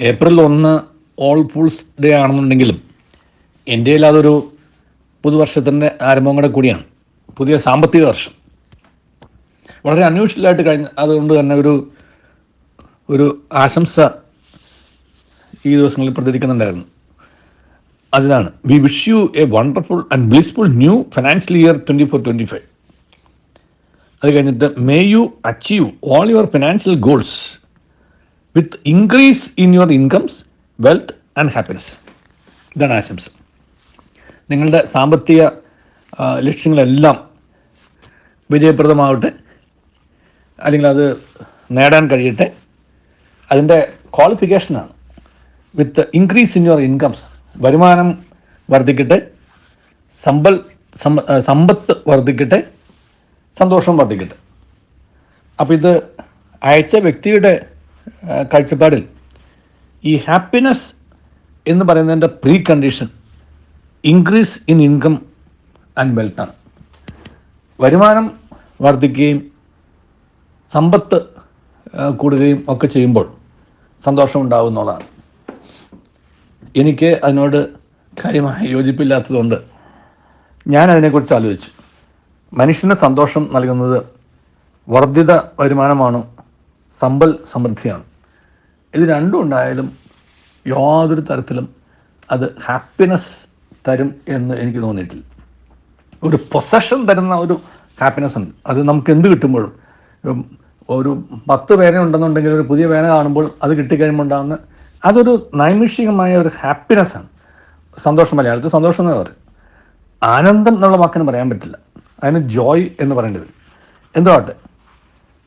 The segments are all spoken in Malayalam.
ഏപ്രിൽ 1 ഓൾ ഫൂൾസ് ഡേ ആണെന്നുണ്ടെങ്കിലും ഇന്ത്യയിൽ അതൊരു പുതുവർഷത്തിൻ്റെ ആരംഭം കൂടെ കൂടിയാണ്. പുതിയ സാമ്പത്തിക വർഷം വളരെ അൺയൂഷ്വലായിട്ട് അതുകൊണ്ട് തന്നെ ഒരു ആശംസ ഈ ദിവസങ്ങളിൽ പ്രചരിക്കുന്നുണ്ടായിരുന്നു. അതിനാണ് we wish you A wonderful and blissful new financial year 24-25. അത് കഴിഞ്ഞിട്ട് may you achieve all your financial goals with increase in your incomes, wealth and happiness. ഇതാണ് ആശംസ. നിങ്ങളുടെ സാമ്പത്തിക ലക്ഷ്യങ്ങളെല്ലാം വിജയപ്രദമാവട്ടെ, അല്ലെങ്കിൽ അത് നേടാൻ കഴിയട്ടെ. അതിൻ്റെ ക്വാളിഫിക്കേഷനാണ് with increase in your incomes. വരുമാനം വർദ്ധിക്കട്ടെ, സമ്പത്ത് വർദ്ധിക്കട്ടെ, സന്തോഷം വർദ്ധിക്കട്ടെ. അപ്പോൾ ഇത് അയച്ച വ്യക്തിയുടെ കാഴ്ചപ്പാടിൽ ഈ ഹാപ്പിനെസ് എന്ന് പറയുന്നതിൻ്റെ pre condition increase in income and വെൽത്താണ്. വരുമാനം വർദ്ധിക്കുകയും സമ്പത്ത് കൂടുകയും ഒക്കെ ചെയ്യുമ്പോൾ സന്തോഷം ഉണ്ടാവും എന്നുള്ളതാണ്. എനിക്ക് അതിനോട് കാര്യമായ യോജിപ്പില്ലാത്തതുകൊണ്ട് ഞാൻ അതിനെക്കുറിച്ച് ആലോചിച്ചു. മനുഷ്യന് സന്തോഷം നൽകുന്നത് വർദ്ധിത വരുമാനമാണ്, സമ്പൽ സമൃദ്ധിയാണ്. ഇത് രണ്ടും ഉണ്ടായാലും യാതൊരു തരത്തിലും അത് ഹാപ്പിനെസ് തരും എന്ന് എനിക്ക് തോന്നിയിട്ടില്ല. ഒരു പൊസഷൻ തരുന്ന ഒരു ഹാപ്പിനെസ് ഉണ്ട്. അത് നമുക്ക് എന്ത് കിട്ടുമ്പോഴും, ഒരു 10 പേന ഉണ്ടെന്നുണ്ടെങ്കിൽ ഒരു പുതിയ പേന കാണുമ്പോൾ അത് കിട്ടിക്കഴിയുമ്പോൾ ഉണ്ടാകുന്ന അതൊരു നൈമിഷികമായ ഒരു ഹാപ്പിനെസ്സാണ്. സന്തോഷം, മലയാളത്തിൽ സന്തോഷം എന്ന് പറയും. ആനന്ദം എന്നുള്ള വാക്കിന് പറയാൻ പറ്റില്ല, അതിന് ജോയ് എന്ന് പറയേണ്ടത് എന്തുവാട്ടെ.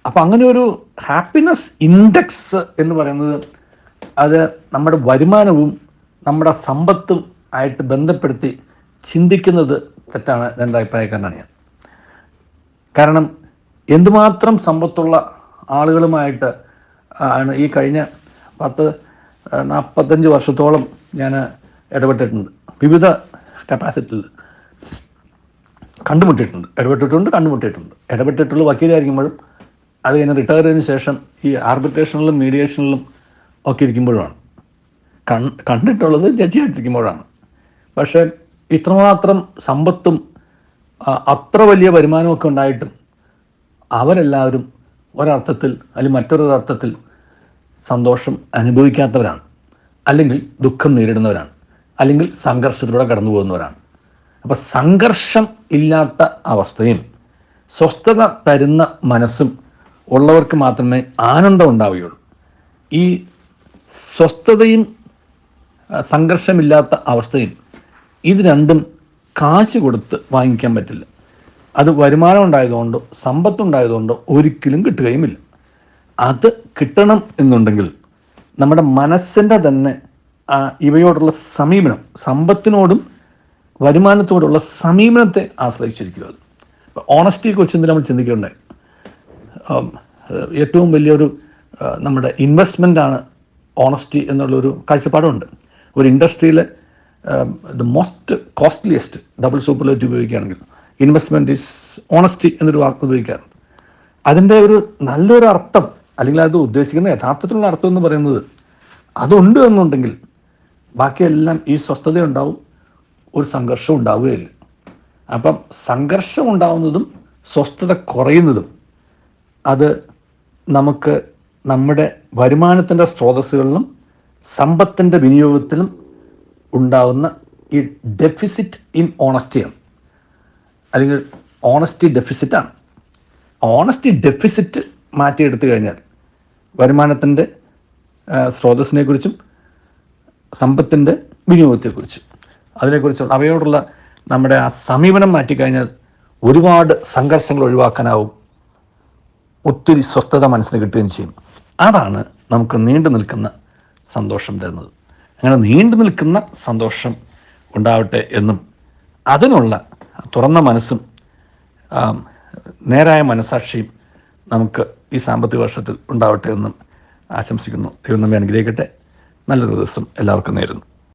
അപ്പോൾ അങ്ങനെ ഒരു ഹാപ്പിനെസ് ഇൻഡെക്സ് എന്ന് പറയുന്നത് അത് നമ്മുടെ വരുമാനവും നമ്മുടെ സമ്പത്തും ആയിട്ട് ബന്ധപ്പെടുത്തി ചിന്തിക്കുന്നത് തെറ്റാണ്. എൻ്റെ അഭിപ്രായക്കാരനാണ് ഞാൻ. കാരണം എന്തുമാത്രം സമ്പത്തുള്ള ആളുകളുമായിട്ട് ആണ് ഈ കഴിഞ്ഞ 40-45 വർഷത്തോളം ഞാൻ ഇടപെട്ടിട്ടുണ്ട്. വിവിധ കപ്പാസിറ്റിയിൽ ഇടപെട്ടിട്ടുള്ള വക്കീലായിരിക്കുമ്പോഴും അത് കഴിഞ്ഞ് റിട്ടയർ ചെയ്തതിന് ശേഷം ഈ ആർബിട്രേഷനിലും മീഡിയേഷനിലും ഒക്കെ ഇരിക്കുമ്പോഴാണ് കണ്ടിട്ടുള്ളത്, ജഡ്ജിയായിട്ടിരിക്കുമ്പോഴാണ്. പക്ഷേ ഇത്രമാത്രം സമ്പത്തും അത്ര വലിയ വരുമാനമൊക്കെ ഉണ്ടായിട്ടും അവരെല്ലാവരും ഒരർത്ഥത്തിൽ അല്ലെങ്കിൽ മറ്റൊരർത്ഥത്തിൽ സന്തോഷം അനുഭവിക്കാത്തവരാണ്, അല്ലെങ്കിൽ ദുഃഖം നേരിടുന്നവരാണ്, അല്ലെങ്കിൽ സംഘർഷത്തിലൂടെ കടന്നു പോകുന്നവരാണ്. അപ്പോൾ സംഘർഷം ഇല്ലാത്ത അവസ്ഥയും സ്വസ്ഥത തരുന്ന മനസ്സും ഉള്ളവർക്ക് മാത്രമേ ആനന്ദം ഉണ്ടാവുകയുള്ളൂ. ഈ സ്വസ്ഥതയും സംഘർഷമില്ലാത്ത അവസ്ഥയും ഇത് രണ്ടും കാശ് കൊടുത്ത് വാങ്ങിക്കാൻ പറ്റില്ല. അത് വരുമാനം ഉണ്ടായതുകൊണ്ടോ സമ്പത്തുണ്ടായതുകൊണ്ടോ ഒരിക്കലും കിട്ടുകയുമില്ല. അത് കിട്ടണം എന്നുണ്ടെങ്കിൽ നമ്മുടെ മനസ്സിൻ്റെ തന്നെ ഇവയോടുള്ള സമീപനം, സമ്പത്തിനോടും വരുമാനത്തോടുള്ള സമീപനത്തെ ആശ്രയിച്ചിരിക്കുക. അത് ഓണസ്റ്റിയെക്കുറിച്ച് എന്തിനാണ് നമ്മൾ ചിന്തിക്കേണ്ടത്? ഏറ്റവും വലിയൊരു നമ്മുടെ ഇൻവെസ്റ്റ്മെൻറ്റാണ് ഓണസ്റ്റി എന്നുള്ളൊരു കാഴ്ചപ്പാടുണ്ട്. ഒരു ഇൻഡസ്ട്രിയിൽ the most costliest double superlative ഉപയോഗിക്കുകയാണെങ്കിൽ ഇൻവെസ്റ്റ്മെൻറ്റ് ഈസ് ഓണസ്റ്റി എന്നൊരു വാക്ക് ഉപയോഗിക്കാറുണ്ട്. അതിൻ്റെ ഒരു നല്ലൊരു അർത്ഥം, അല്ലെങ്കിൽ അത് ഉദ്ദേശിക്കുന്ന യഥാർത്ഥത്തിലുള്ള അർത്ഥം എന്ന് പറയുന്നത് അതുണ്ട് എന്നുണ്ടെങ്കിൽ ബാക്കിയെല്ലാം ഈ സ്വസ്ഥത ഉണ്ടാവും, ഒരു സംഘർഷം ഉണ്ടാവുകയില്ല. അപ്പം സംഘർഷം ഉണ്ടാവുന്നതും സ്വസ്ഥത കുറയുന്നതും അത് നമുക്ക് നമ്മുടെ വരുമാനത്തിൻ്റെ സ്രോതസ്സുകളിലും സമ്പത്തിൻ്റെ വിനിയോഗത്തിലും ഉണ്ടാവുന്ന ഈ ഡെഫിസിറ്റ് ഇൻ ഓണസ്റ്റിയാണ്, അല്ലെങ്കിൽ ഓണസ്റ്റി ഡെഫിസിറ്റാണ്. ഓണസ്റ്റി ഡെഫിസിറ്റ് മാറ്റിയെടുത്തു കഴിഞ്ഞാൽ വരുമാനത്തിൻ്റെ സ്രോതസ്സിനെക്കുറിച്ചും സമ്പത്തിൻ്റെ വിനിയോഗത്തെക്കുറിച്ചും അതിനെക്കുറിച്ചുള്ള അവയോടുള്ള നമ്മുടെ ആ സമീപനം മാറ്റിക്കഴിഞ്ഞാൽ ഒരുപാട് സംഘർഷങ്ങൾ ഒഴിവാക്കാനാവും, ഒത്തിരി സ്വസ്ഥത മനസ്സിന് കിട്ടുകയും ചെയ്യും. അതാണ് നമുക്ക് നീണ്ടു നിൽക്കുന്ന സന്തോഷം തരുന്നത്. അങ്ങനെ നീണ്ടു നിൽക്കുന്ന സന്തോഷം ഉണ്ടാവട്ടെ എന്നും അതിനുള്ള തുറന്ന മനസ്സും നേരായ മനസ്സാക്ഷിയും നമുക്ക് ഈ സാമ്പത്തിക വർഷത്തിൽ ഉണ്ടാവട്ടെ എന്നും ആശംസിക്കുന്നു. ദൈവം നമ്മെ അനുഗ്രഹിക്കട്ടെ. നല്ലൊരു ദിവസം എല്ലാവർക്കും നേരുന്നു.